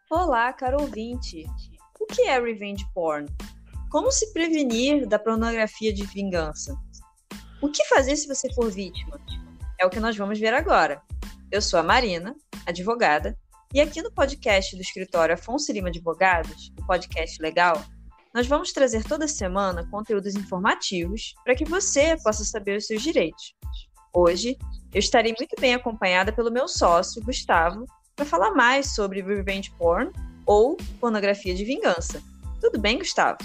Olá, caro ouvinte. O que é revenge porn? Como se prevenir da pornografia de vingança? O que fazer se você for vítima? É o que nós vamos ver agora. Eu sou a Marina, advogada, e aqui no podcast do escritório Afonso Lima Advogados, o podcast legal, nós vamos trazer toda semana conteúdos informativos para que você possa saber os seus direitos. Hoje, eu estarei muito bem acompanhada pelo meu sócio, Gustavo, para falar mais sobre revenge porn ou pornografia de vingança. Tudo bem, Gustavo?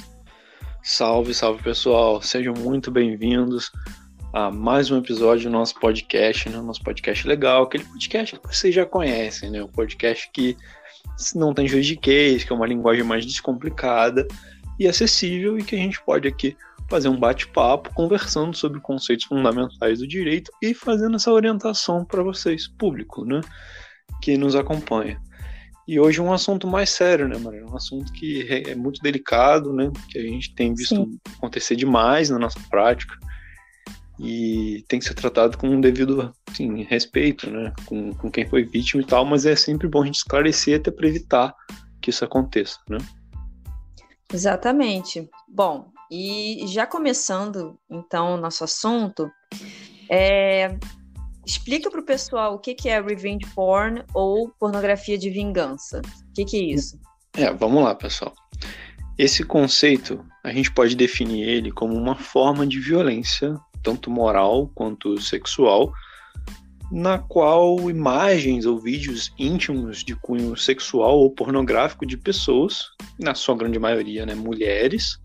Salve, salve pessoal, sejam muito bem-vindos a mais um episódio do nosso podcast, né? Nosso podcast legal, aquele podcast que vocês já conhecem, né? Um podcast que não tem juridiquês, que é uma linguagem mais descomplicada e acessível e que a gente pode aqui fazer um bate-papo conversando sobre conceitos fundamentais do direito e fazendo essa orientação para vocês, público, né? Que nos acompanha. E hoje um assunto mais sério, né, Maria? Um assunto que é muito delicado, né? Que a gente tem visto acontecer demais na nossa prática e tem que ser tratado com um devido respeito, né? Com quem foi vítima e tal, mas é sempre bom a gente esclarecer até para evitar que isso aconteça, né? Exatamente. Bom, e já começando, então, o nosso assunto, explica para o pessoal o que é revenge porn ou pornografia de vingança. O que é isso? Vamos lá, pessoal. Esse conceito, a gente pode definir ele como uma forma de violência, tanto moral quanto sexual, na qual imagens ou vídeos íntimos de cunho sexual ou pornográfico de pessoas, na sua grande maioria, né, mulheres,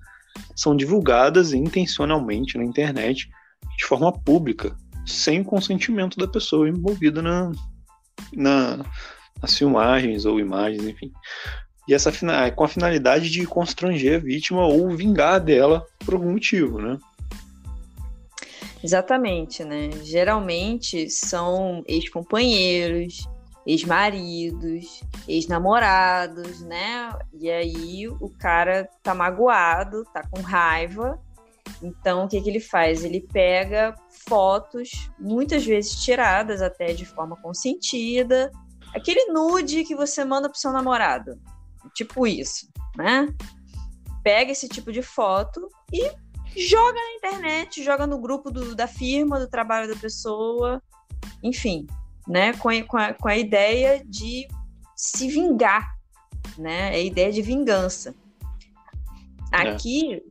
são divulgadas intencionalmente na internet de forma pública, sem o consentimento da pessoa envolvida nas filmagens ou imagens, enfim. E essa com a finalidade de constranger a vítima ou vingar dela por algum motivo, né? Exatamente, né? Geralmente são ex-companheiros, ex-maridos, ex-namorados, né? E aí o cara tá magoado, tá com raiva. Então, o que ele faz? Ele pega fotos, muitas vezes tiradas até de forma consentida, aquele nude que você manda pro seu namorado, tipo isso, né? Pega esse tipo de foto e joga na internet, joga no grupo da firma, do trabalho da pessoa, enfim, né? Com a ideia de se vingar, né? A ideia de vingança. Aqui,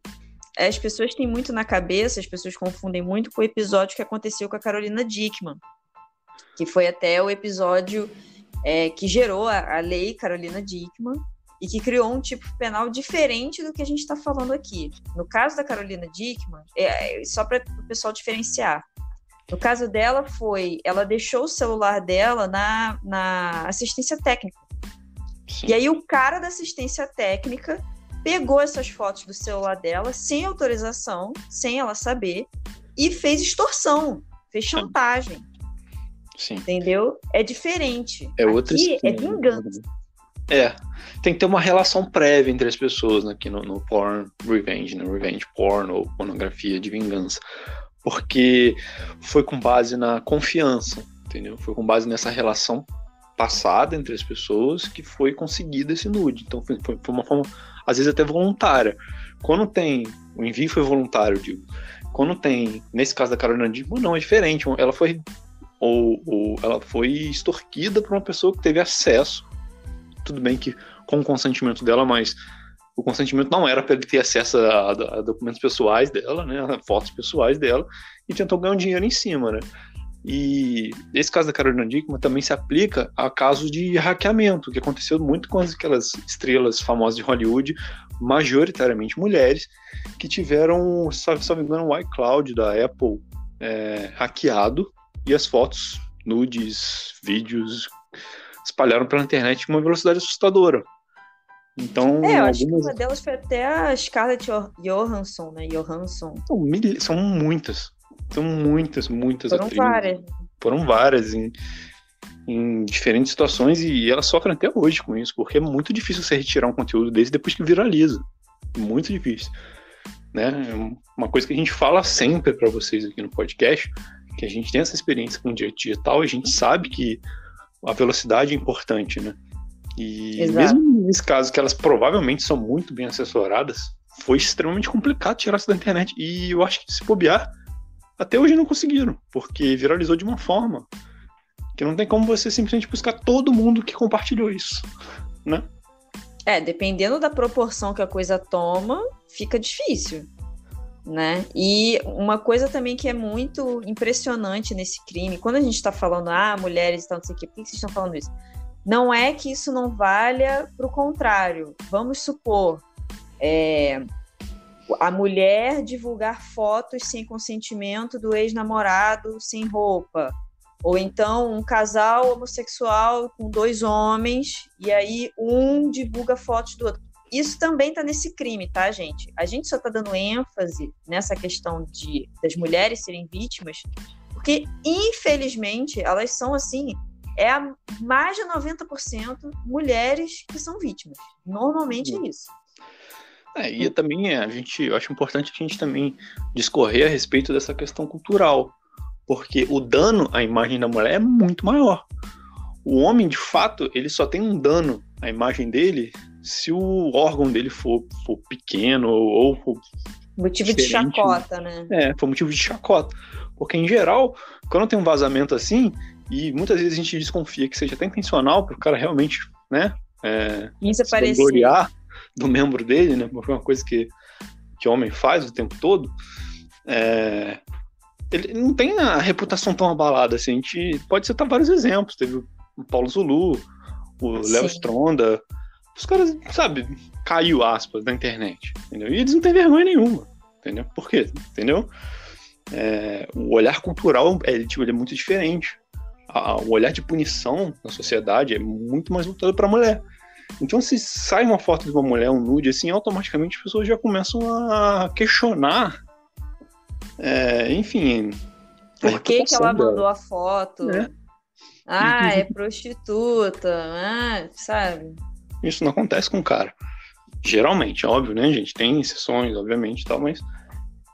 as pessoas têm muito na cabeça, as pessoas confundem muito com o episódio que aconteceu com a Carolina Dickmann, que foi até o episódio que gerou a lei Carolina Dickmann e que criou um tipo penal diferente do que a gente está falando aqui. No caso da Carolina Dickmann, só para o pessoal diferenciar, no caso dela ela deixou o celular dela na assistência técnica. Sim. E aí o cara da assistência técnica pegou essas fotos do celular dela sem autorização, sem ela saber, e fez extorsão, fez chantagem. Sim. Entendeu? É diferente. Aqui é vingança. Tem que ter uma relação prévia entre as pessoas aqui no porn revenge, no revenge porn ou pornografia de vingança. Porque foi com base na confiança, entendeu? Foi com base nessa relação passada entre as pessoas que foi conseguido esse nude. Então foi uma forma, às vezes até voluntária. Quando tem, o envio foi voluntário, digo. Quando tem, nesse caso da Carolina Dickmann, não, é diferente. Ela foi ela foi extorquida por uma pessoa que teve acesso. Tudo bem que com o consentimento dela, mas o consentimento não era para ele ter acesso a documentos pessoais dela, né, a fotos pessoais dela, e tentou ganhar um dinheiro em cima, né? E esse caso da Carolina Dickmann também se aplica a casos de hackeamento, que aconteceu muito com aquelas estrelas famosas de Hollywood, majoritariamente mulheres, que tiveram, se não me engano, o iCloud da Apple hackeado, e as fotos, nudes, vídeos espalharam pela internet com uma velocidade assustadora. Então, eu acho que uma delas foi até a Scarlett Johansson, né? São muitas. São muitas Foram atrizes. Várias. Foram várias em diferentes situações e elas sofrem até hoje com isso, porque é muito difícil você retirar um conteúdo desse depois que viraliza. Muito difícil. Né? É uma coisa que a gente fala sempre para vocês aqui no podcast, que a gente tem essa experiência com o direito digital e a gente sabe que a velocidade é importante, né? E Exato. mesmo nesse caso, que elas provavelmente são muito bem assessoradas, foi extremamente complicado tirar isso da internet. E eu acho que se bobear, até hoje não conseguiram, porque viralizou de uma forma que não tem como você simplesmente buscar todo mundo que compartilhou isso, né? Dependendo da proporção que a coisa toma, fica difícil, né? E uma coisa também que é muito impressionante nesse crime, quando a gente está falando, mulheres e tal, não sei o quê, por que vocês estão falando isso? Não é que isso não valha para o contrário. Vamos supor, a mulher divulgar fotos sem consentimento do ex-namorado sem roupa. Ou então um casal homossexual com 2 homens e aí um divulga fotos do outro. Isso também está nesse crime, tá, gente? A gente só está dando ênfase nessa questão das mulheres serem vítimas porque, infelizmente, elas são assim... mais de 90% mulheres que são vítimas. Normalmente é isso. E também eu acho importante a gente também discorrer a respeito dessa questão cultural, porque o dano à imagem da mulher é muito maior. O homem, de fato, ele só tem um dano à imagem dele se o órgão dele for pequeno ou for motivo diferente, de chacota, né? For motivo de chacota. Porque, em geral, quando tem um vazamento assim, e muitas vezes a gente desconfia que seja até intencional para o cara realmente, né, se gloriar do membro dele, né, porque é uma coisa que o homem faz o tempo todo, ele não tem a reputação tão abalada assim. A gente pode citar vários exemplos. Teve o Paulo Zulu, o Léo Stronda, os caras, sabe, caiu aspas na internet, entendeu? E eles não têm vergonha nenhuma, entendeu? Por quê? Entendeu? O olhar cultural ele é muito diferente. O olhar de punição na sociedade é muito mais voltado para a mulher. Então, se sai uma foto de uma mulher, um nude, assim, automaticamente as pessoas já começam a questionar, enfim... Por que ela mandou a foto? É prostituta, sabe? Isso não acontece com o cara. Geralmente, óbvio, né, gente? Tem exceções, obviamente, tal, mas,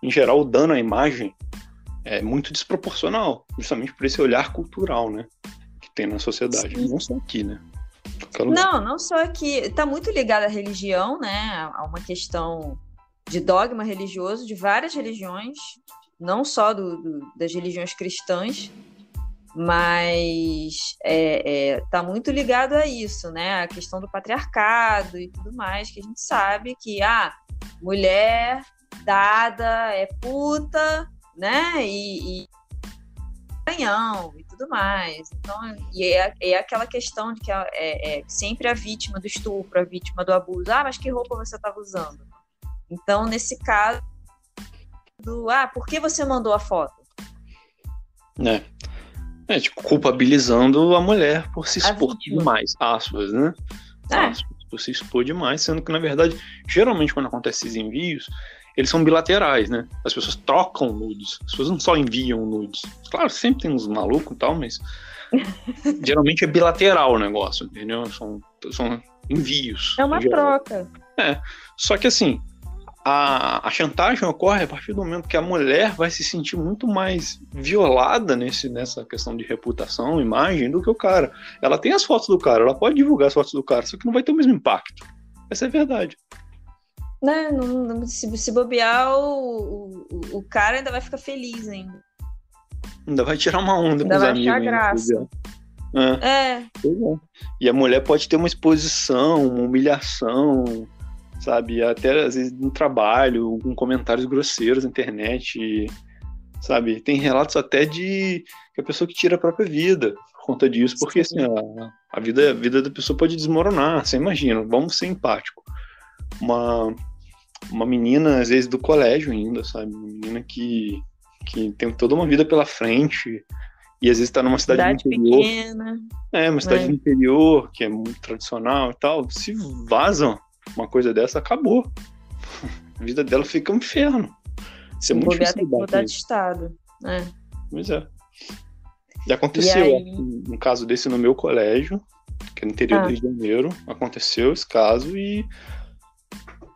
em geral, o dano à imagem é muito desproporcional, justamente por esse olhar cultural, né, que tem na sociedade. Sim. Não só aqui, né? Não só aqui. Está muito ligado à religião, né? A uma questão de dogma religioso de várias religiões, não só das religiões cristãs, mas está muito ligado a isso, né? A questão do patriarcado e tudo mais, que a gente sabe que mulher dada é puta, né? E canhão e tudo mais. Então, é aquela questão de que sempre a vítima do estupro, a vítima do abuso. Mas que roupa você estava usando? Então, nesse caso por que você mandou a foto? Tipo, culpabilizando a mulher por se expor demais, aspas, né? Aspas, por se expor demais, sendo que, na verdade, geralmente quando acontecem esses envios, eles são bilaterais, né? As pessoas trocam nudes. As pessoas não só enviam nudes. Claro, sempre tem uns malucos e tal, mas geralmente é bilateral o negócio, entendeu? São envios. É uma troca. Só que assim, a chantagem ocorre a partir do momento que a mulher vai se sentir muito mais violada nessa questão de reputação, imagem, do que o cara. Ela tem as fotos do cara, ela pode divulgar as fotos do cara, só que não vai ter o mesmo impacto. Essa é a verdade. Não, se bobear, o cara ainda vai ficar feliz ainda. Ainda vai tirar uma onda com os amigos. Ainda vai achar graça. E a mulher pode ter uma exposição, uma humilhação, sabe? Até às vezes no trabalho, com comentários grosseiros na internet, sabe? Tem relatos até de que a pessoa que tira a própria vida por conta disso, porque assim, a vida da pessoa pode desmoronar. Você imagina, vamos ser empáticos. Uma menina, às vezes, do colégio ainda, sabe? Uma menina que tem toda uma vida pela frente e às vezes está numa cidade do interior. Pequena. Uma cidade do interior, que é muito tradicional e tal. Se vazam uma coisa dessa, acabou. A vida dela fica um inferno. Isso é muito difícil. Tem que mudar de estado. Pois é. Já aconteceu um caso desse no meu colégio, que é no interior do Rio de Janeiro. Aconteceu esse caso e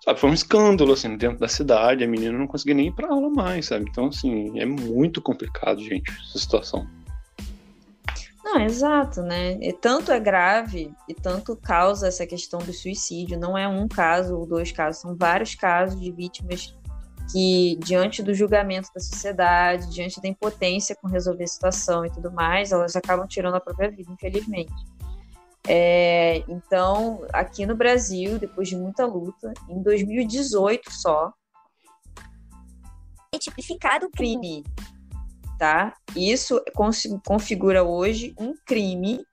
sabe, foi um escândalo, assim, dentro da cidade. A menina não conseguia nem ir pra aula mais, sabe? Então, assim, é muito complicado, gente, essa situação. Não, exato, né? E tanto é grave e tanto causa essa questão do suicídio. Não é um caso ou dois casos, são vários casos de vítimas que, diante do julgamento da sociedade, diante da impotência com resolver a situação e tudo mais, elas acabam tirando a própria vida, infelizmente. Então, aqui no Brasil, depois de muita luta, em 2018 só, é tipificado o crime, tá? Isso configura hoje um crime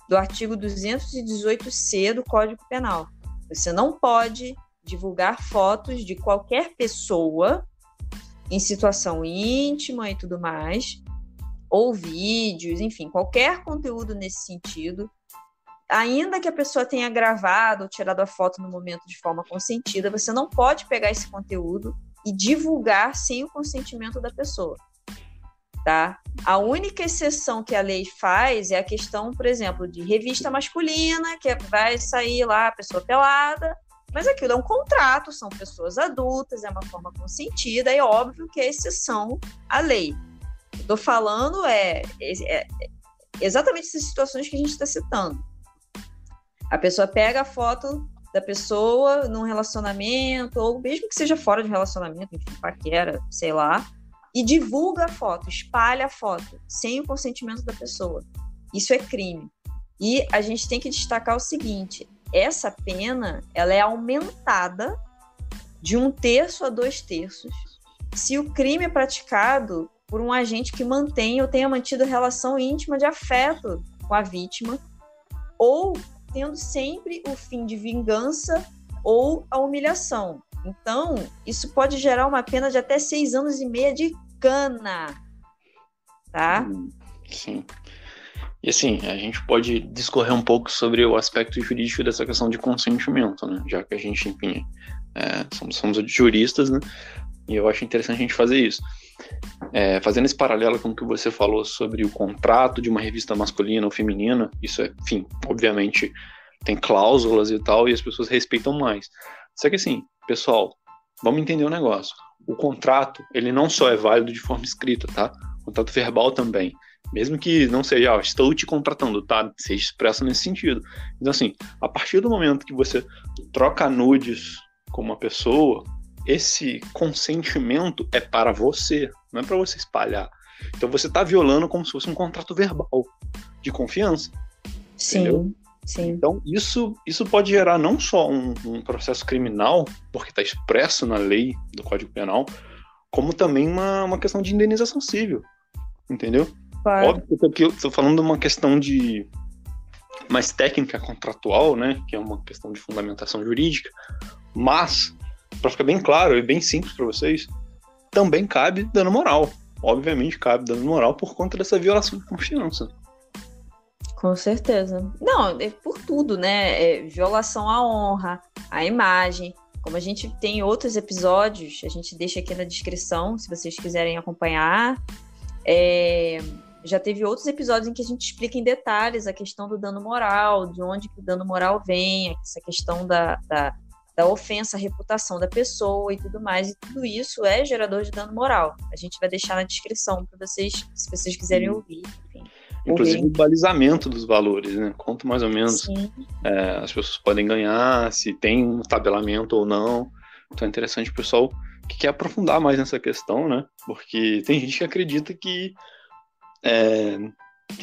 do artigo 218-C do Código Penal. Você não pode divulgar fotos de qualquer pessoa em situação íntima e tudo mais, ou vídeos, enfim, qualquer conteúdo nesse sentido, ainda que a pessoa tenha gravado ou tirado a foto no momento de forma consentida, você não pode pegar esse conteúdo e divulgar sem o consentimento da pessoa, tá? A única exceção que a lei faz é a questão, por exemplo, de revista masculina, que vai sair lá a pessoa pelada, mas aquilo é um contrato, são pessoas adultas, é uma forma consentida, é óbvio que é exceção à lei. Estou falando exatamente essas situações que a gente está citando. A pessoa pega a foto da pessoa num relacionamento, ou mesmo que seja fora de relacionamento, enfim, paquera, sei lá, e divulga a foto, espalha a foto, sem o consentimento da pessoa. Isso é crime. E a gente tem que destacar o seguinte: essa pena, ela é aumentada de 1/3 a 2/3 se o crime é praticado por um agente que mantém ou tenha mantido relação íntima de afeto com a vítima, ou tendo sempre o fim de vingança ou a humilhação. Então, isso pode gerar uma pena de até 6 anos e meio de cana, tá? Sim. E assim, a gente pode discorrer um pouco sobre o aspecto jurídico dessa questão de consentimento, né? Já que a gente, enfim, somos juristas, né? E eu acho interessante a gente fazer isso. Fazendo esse paralelo com o que você falou sobre o contrato de uma revista masculina ou feminina, isso enfim, obviamente tem cláusulas e tal, e as pessoas respeitam mais. Só que assim, pessoal, vamos entender o negócio. O contrato, ele não só é válido de forma escrita, tá? O contrato verbal também. Mesmo que não seja, estou te contratando, tá? Seja expresso nesse sentido. Então assim, a partir do momento que você troca nudes com uma pessoa, esse consentimento é para você, não é para você espalhar. Então você está violando como se fosse um contrato verbal de confiança. Sim, entendeu? sim. Então isso pode gerar não só um processo criminal, porque está expresso na lei do Código Penal, como também uma questão de indenização civil, entendeu? Claro. Óbvio que eu estou falando de uma questão de mais técnica contratual, né, que é uma questão de fundamentação jurídica, mas para ficar bem claro e bem simples para vocês, também cabe dano moral. Obviamente cabe dano moral por conta dessa violação de confiança. Com certeza. Não, é por tudo, né? Violação à honra, à imagem. Como a gente tem outros episódios, a gente deixa aqui na descrição, se vocês quiserem acompanhar. Já teve outros episódios em que a gente explica em detalhes a questão do dano moral, de onde que o dano moral vem, essa questão da ofensa à reputação da pessoa e tudo mais, e tudo isso é gerador de dano moral. A gente vai deixar na descrição para vocês, se vocês quiserem ouvir. Enfim, inclusive o balizamento dos valores, né? Quanto mais ou menos as pessoas podem ganhar, se tem um tabelamento ou não. Então é interessante o pessoal que quer aprofundar mais nessa questão, né? Porque tem gente que acredita que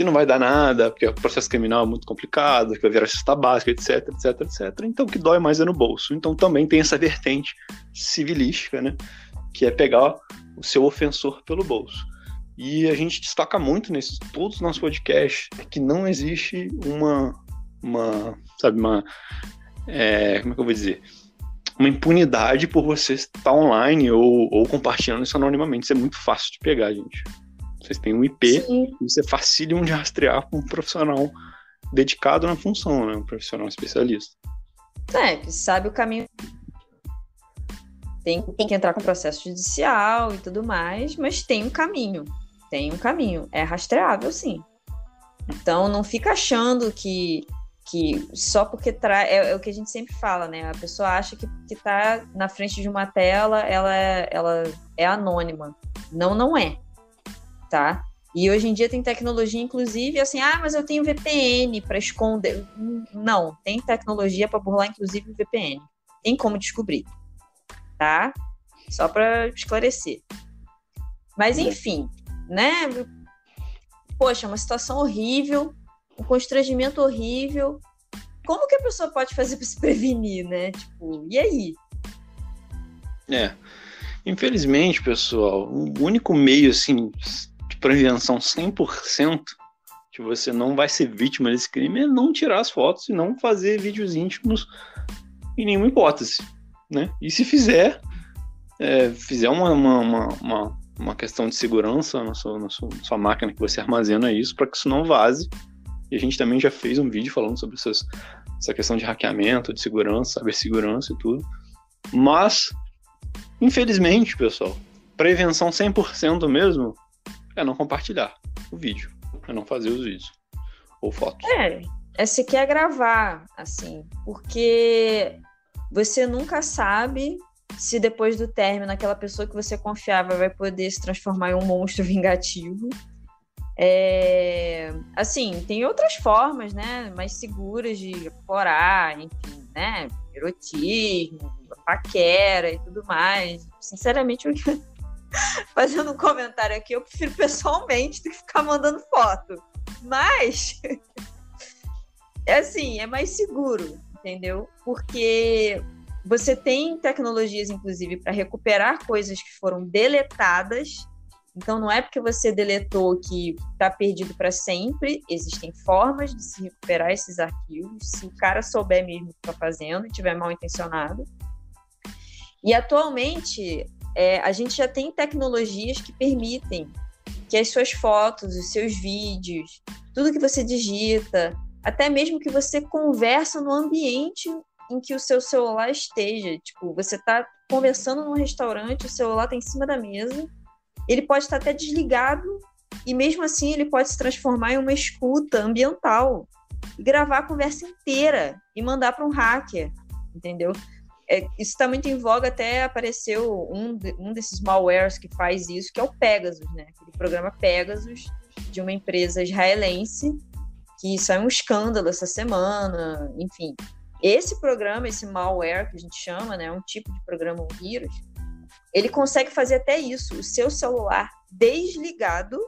não vai dar nada, porque o processo criminal é muito complicado, que vai virar cesta básica, etc, etc, etc. Então, o que dói mais é no bolso. Então, também tem essa vertente civilística, né? Que é pegar o seu ofensor pelo bolso. E a gente destaca muito nesses todos os nossos podcasts que não existe como é que eu vou dizer? Uma impunidade por você estar online ou compartilhando isso anonimamente. Isso é muito fácil de pegar, gente. Vocês têm um IP, Sim. e isso é facílimo de rastrear com um profissional dedicado na função, né? Um profissional especialista. Que sabe o caminho. Tem que entrar com processo judicial e tudo mais, mas tem um caminho. É rastreável, sim. Então, não fica achando que só porque é o que a gente sempre fala, né? A pessoa acha que tá na frente de uma tela, ela é anônima. Não é. Tá? E hoje em dia tem tecnologia, inclusive, assim, mas eu tenho VPN para esconder. Não, tem tecnologia para burlar, inclusive, o VPN. Tem como descobrir, tá? Só para esclarecer. Mas, enfim, né? Poxa, uma situação horrível, um constrangimento horrível. Como que a pessoa pode fazer para se prevenir, né? Tipo, e aí? Infelizmente, pessoal, o único meio, assim, de prevenção 100% que você não vai ser vítima desse crime é não tirar as fotos e não fazer vídeos íntimos em nenhuma hipótese, né? E se fizer uma questão de segurança na sua máquina que você armazena isso, para que isso não vaze. E a gente também já fez um vídeo falando sobre essa questão de hackeamento, de segurança, cibersegurança e tudo. Mas, infelizmente, pessoal, prevenção 100% mesmo é não compartilhar o vídeo, é não fazer os vídeos ou fotos. Se quer gravar, assim, porque você nunca sabe se depois do término aquela pessoa que você confiava vai poder se transformar em um monstro vingativo. Assim, tem outras formas, né, mais seguras de explorar, enfim, né, erotismo, paquera e tudo mais. Sinceramente, fazendo um comentário aqui, eu prefiro pessoalmente do que ficar mandando foto. Mas, assim, é mais seguro, entendeu? Porque você tem tecnologias, inclusive, para recuperar coisas que foram deletadas. Então, não é porque você deletou que está perdido para sempre. Existem formas de se recuperar esses arquivos, se o cara souber mesmo o que está fazendo e estiver mal intencionado. E, atualmente, a gente já tem tecnologias que permitem que as suas fotos, os seus vídeos, tudo que você digita, até mesmo que você conversa no ambiente em que o seu celular esteja. Tipo, você está conversando num restaurante, o celular está em cima da mesa, ele pode estar até desligado e mesmo assim ele pode se transformar em uma escuta ambiental e gravar a conversa inteira e mandar para um hacker, entendeu? Isso está muito em voga, até apareceu um desses malwares que faz isso, que é o Pegasus, né? Aquele programa Pegasus de uma empresa israelense que saiu um escândalo essa semana, enfim. Esse programa, esse malware que a gente chama, né, um tipo de programa, um vírus, ele consegue fazer até isso, o seu celular desligado,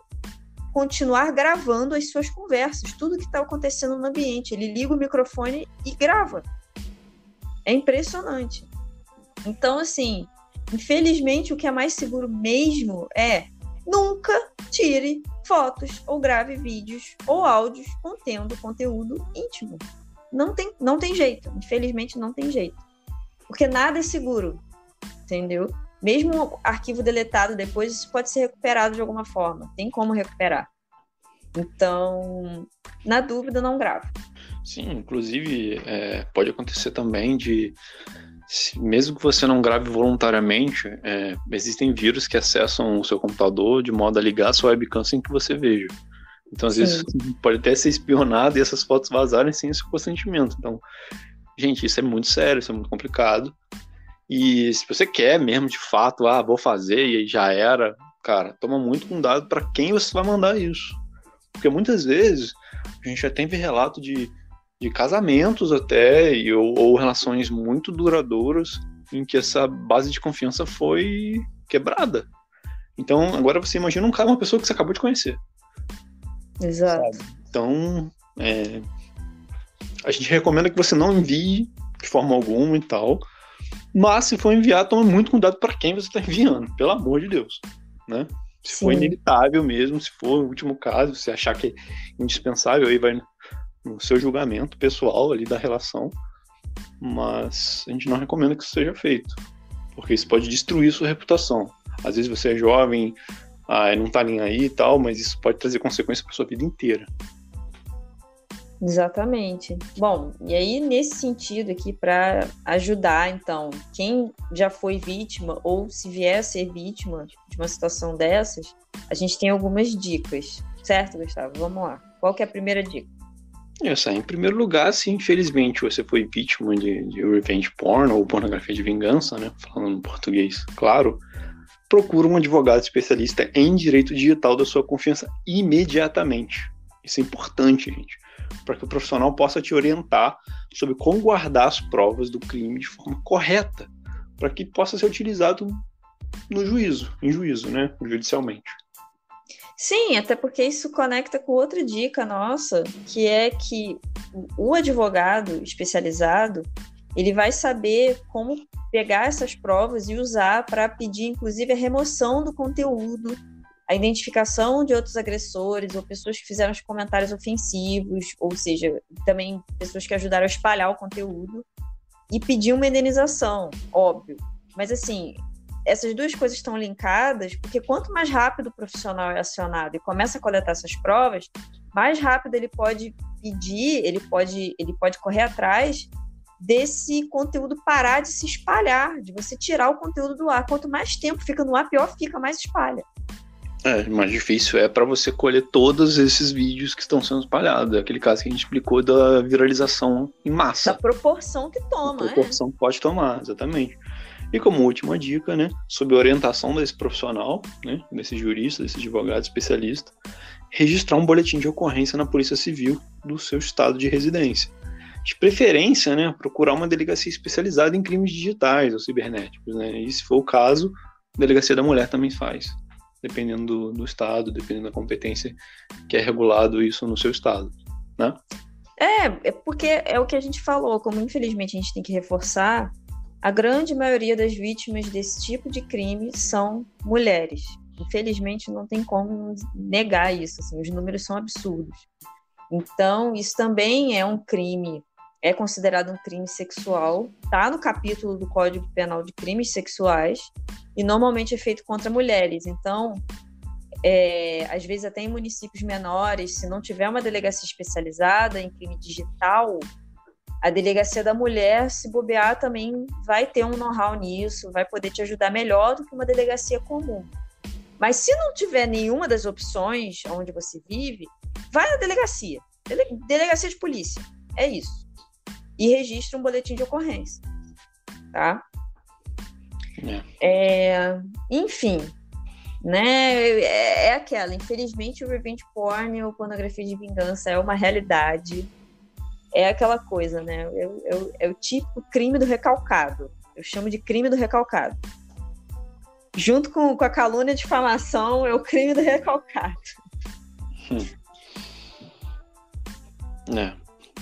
continuar gravando as suas conversas, tudo que está acontecendo no ambiente. Ele liga o microfone e grava. É impressionante. Então, assim, infelizmente, o que é mais seguro mesmo é nunca tire fotos ou grave vídeos ou áudios contendo conteúdo íntimo. Não tem jeito. Infelizmente, não tem jeito. Porque nada é seguro, entendeu? Mesmo arquivo deletado depois, isso pode ser recuperado de alguma forma. Tem como recuperar. Então, na dúvida, não grave. Sim, inclusive, pode acontecer também mesmo que você não grave voluntariamente, existem vírus que acessam o seu computador de modo a ligar a sua webcam sem que você veja. Então, às vezes, pode até ser espionado e essas fotos vazarem sem esse consentimento. Então, gente, isso é muito sério, isso é muito complicado. E se você quer mesmo, de fato, vou fazer e aí já era, cara, toma muito cuidado para quem você vai mandar isso. Porque muitas vezes a gente já teve relato de casamentos até, ou relações muito duradouras em que essa base de confiança foi quebrada. Então, agora você imagina uma pessoa que você acabou de conhecer. Exato. Sabe? Então, a gente recomenda que você não envie de forma alguma e tal, mas se for enviar, tome muito cuidado para quem você está enviando, pelo amor de Deus, né? Se for inevitável mesmo, se for o último caso, se achar que é indispensável, aí vai no seu julgamento pessoal ali da relação, mas a gente não recomenda que isso seja feito, porque isso pode destruir sua reputação. Às vezes você é jovem, não tá nem aí e tal, mas isso pode trazer consequências para sua vida inteira. Exatamente. Bom, e aí nesse sentido aqui, para ajudar, então, quem já foi vítima ou se vier a ser vítima de uma situação dessas, a gente tem algumas dicas, certo, Gustavo? Vamos lá. Qual que é a primeira dica? Em primeiro lugar, se infelizmente você foi vítima de revenge porn ou pornografia de vingança, né, falando em português, claro, procura um advogado especialista em direito digital da sua confiança imediatamente. Isso é importante, gente, para que o profissional possa te orientar sobre como guardar as provas do crime de forma correta, para que possa ser utilizado no juízo, em juízo, né, judicialmente. Sim, até porque isso conecta com outra dica nossa, que é que o advogado especializado, ele vai saber como pegar essas provas e usar para pedir, inclusive, a remoção do conteúdo, a identificação de outros agressores ou pessoas que fizeram os comentários ofensivos, ou seja, também pessoas que ajudaram a espalhar o conteúdo, e pedir uma indenização, óbvio. Mas, assim, essas duas coisas estão linkadas, porque quanto mais rápido o profissional é acionado e começa a coletar essas provas, mais rápido ele pode pedir, ele pode correr atrás desse conteúdo parar de se espalhar, de você tirar o conteúdo do ar. Quanto mais tempo fica no ar, pior fica, mais espalha. Mais difícil é para você colher todos esses vídeos que estão sendo espalhados. É aquele caso que a gente explicou da viralização em massa. Da proporção que toma. Da proporção que pode tomar, exatamente. E como última dica, né, sob a orientação desse profissional, né, desse jurista, desse advogado especialista, registrar um boletim de ocorrência na Polícia Civil do seu estado de residência. De preferência, né, procurar uma delegacia especializada em crimes digitais ou cibernéticos, né, e se for o caso, a Delegacia da Mulher também faz, dependendo do estado, dependendo da competência que é regulado isso no seu estado, né? É porque é o que a gente falou, como infelizmente a gente tem que reforçar, a grande maioria das vítimas desse tipo de crime são mulheres. Infelizmente não tem como negar isso, assim, os números são absurdos. Então, isso também é um crime, é considerado um crime sexual, está no capítulo do Código Penal de Crimes Sexuais e normalmente é feito contra mulheres. Então, às vezes até em municípios menores, se não tiver uma delegacia especializada em crime digital, a Delegacia da Mulher, se bobear, também vai ter um know-how nisso, vai poder te ajudar melhor do que uma delegacia comum. Mas se não tiver nenhuma das opções onde você vive, vai na delegacia. Delegacia de polícia. É isso. E registra um boletim de ocorrência. Tá? Enfim, né? É aquela. Infelizmente, o revenge porn ou pornografia de vingança é uma realidade. É aquela coisa, né? É o típico crime do recalcado. Eu chamo de crime do recalcado. Junto com a calúnia e difamação, é o crime do recalcado.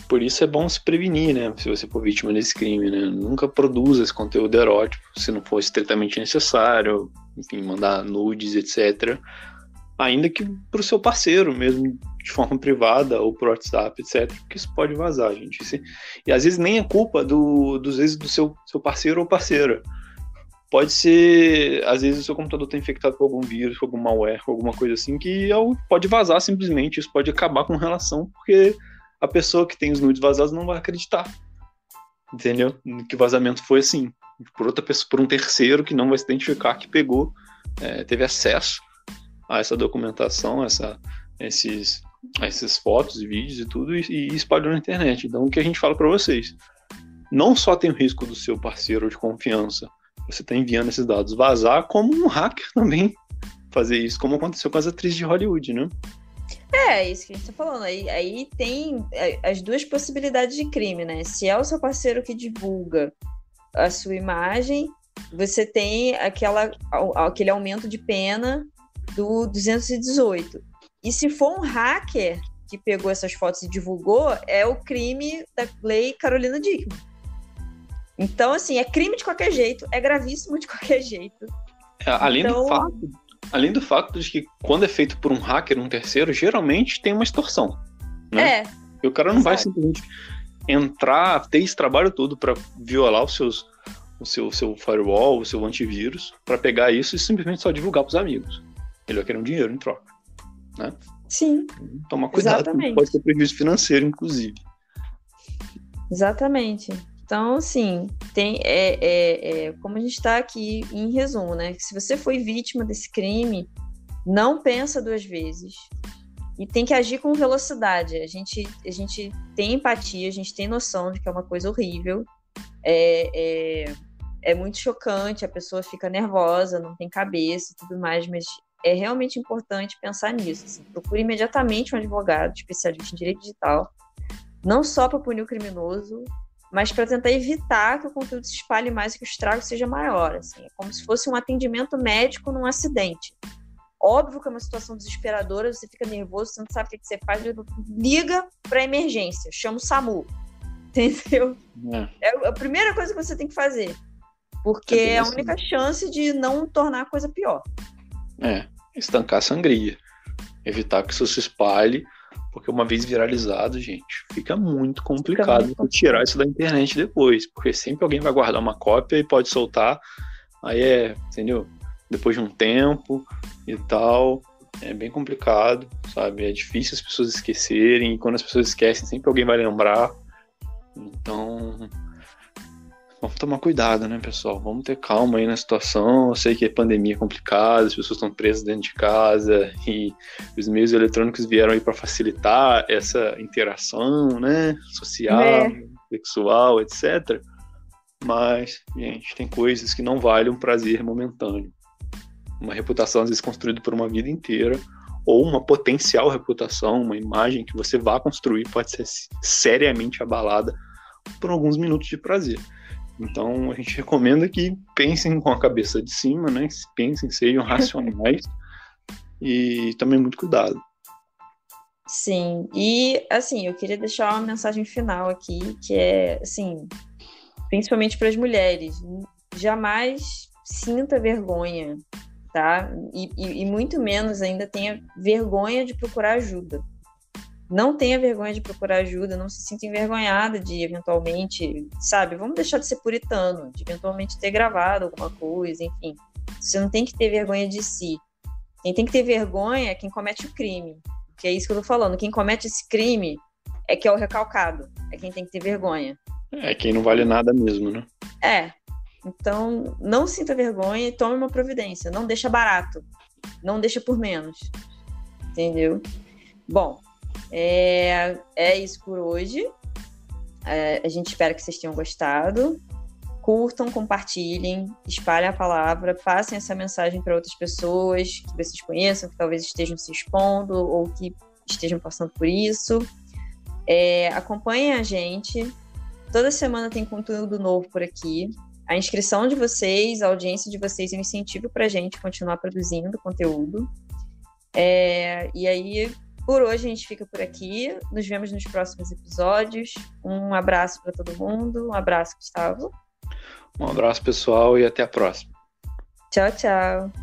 Por isso é bom se prevenir, né? Se você for vítima desse crime, né? Nunca produza esse conteúdo erótico, se não for estritamente necessário. Enfim, mandar nudes, etc. Ainda que para o seu parceiro mesmo, de forma privada ou por WhatsApp, etc. Porque isso pode vazar, gente. E às vezes nem é culpa dos vezes do seu parceiro ou parceira. Pode ser, às vezes o seu computador está infectado com algum vírus, com algum malware, com alguma coisa assim, que pode vazar simplesmente. Isso pode acabar com relação, porque a pessoa que tem os nudes vazados não vai acreditar. Entendeu? Que o vazamento foi assim. Por outra pessoa, por um terceiro que não vai se identificar, que pegou, teve acesso a essa documentação, essas fotos e vídeos e tudo, e espalhou na internet. Então, o que a gente fala para vocês? Não só tem o risco do seu parceiro de confiança, você está enviando esses dados vazar, como um hacker também fazer isso, como aconteceu com as atrizes de Hollywood, né? Isso que a gente tá falando. Aí tem as duas possibilidades de crime, né? Se é o seu parceiro que divulga a sua imagem, você tem aquele aumento de pena do 218. E se for um hacker que pegou essas fotos e divulgou, é o crime da Lei Carolina Dickmann. Então, assim, é crime de qualquer jeito, é gravíssimo de qualquer jeito. Além do fato de que quando é feito por um hacker, um terceiro, geralmente tem uma extorsão, né? E o cara não vai simplesmente entrar, ter esse trabalho todo para violar o seu firewall, o seu antivírus, para pegar isso e simplesmente só divulgar para os amigos. Ele vai querer um dinheiro em troca, né? Sim. Tomar cuidado, pode ter prejuízo financeiro, inclusive. Exatamente. Então, assim, como a gente está aqui em resumo, né? Se você foi vítima desse crime, não pensa duas vezes e tem que agir com velocidade. A gente tem empatia, a gente tem noção de que é uma coisa horrível. é muito chocante, a pessoa fica nervosa, não tem cabeça e tudo mais, mas é realmente importante pensar nisso. Assim. Procure imediatamente um advogado especialista em direito digital, não só para punir o criminoso, mas para tentar evitar que o conteúdo se espalhe mais e que o estrago seja maior. Assim. É como se fosse um atendimento médico num acidente. Óbvio que é uma situação desesperadora, você fica nervoso, você não sabe o que você faz, liga para emergência, chama o SAMU, entendeu? É a primeira coisa que você tem que fazer, porque é a única chance de não tornar a coisa pior. Estancar a sangria, evitar que isso se espalhe, porque uma vez viralizado, gente, fica muito complicado tirar isso da internet depois, porque sempre alguém vai guardar uma cópia e pode soltar, aí entendeu? Depois de um tempo e tal, é bem complicado, sabe? É difícil as pessoas esquecerem, e quando as pessoas esquecem, sempre alguém vai lembrar. Então, vamos tomar cuidado, né, pessoal? Vamos ter calma aí na situação. Eu sei que a pandemia é complicada, as pessoas estão presas dentro de casa e os meios eletrônicos vieram aí para facilitar essa interação, né, social, sexual, etc. Mas, gente, tem coisas que não valem um prazer momentâneo. Uma reputação, às vezes, construída por uma vida inteira, ou uma potencial reputação, uma imagem que você vai construir, pode ser seriamente abalada por alguns minutos de prazer. Então, a gente recomenda que pensem com a cabeça de cima, né? Pensem, sejam racionais e tomem muito cuidado. Sim, e, assim, eu queria deixar uma mensagem final aqui, que é, assim, principalmente para as mulheres, jamais sinta vergonha, tá? E muito menos ainda tenha vergonha de procurar ajuda. Não tenha vergonha de procurar ajuda, não se sinta envergonhada de eventualmente, sabe, vamos deixar de ser puritano, de eventualmente ter gravado alguma coisa, enfim. Você não tem que ter vergonha de si. Quem tem que ter vergonha é quem comete o crime, que é isso que eu tô falando. Quem comete esse crime é que é o recalcado, é quem tem que ter vergonha. É quem não vale nada mesmo, né? Então, não sinta vergonha e tome uma providência. Não deixa barato. Não deixa por menos. Entendeu? Bom, é isso por hoje. A gente espera que vocês tenham gostado. Curtam, compartilhem, espalhem a palavra, passem essa mensagem para outras pessoas que vocês conheçam, que talvez estejam se expondo ou que estejam passando por isso. Acompanhem a gente. Toda semana tem conteúdo novo por aqui. A inscrição de vocês, a audiência de vocês é um incentivo para a gente continuar produzindo conteúdo. E aí, por hoje, a gente fica por aqui. Nos vemos nos próximos episódios. Um abraço para todo mundo. Um abraço, Gustavo. Um abraço, pessoal, e até a próxima. Tchau, tchau.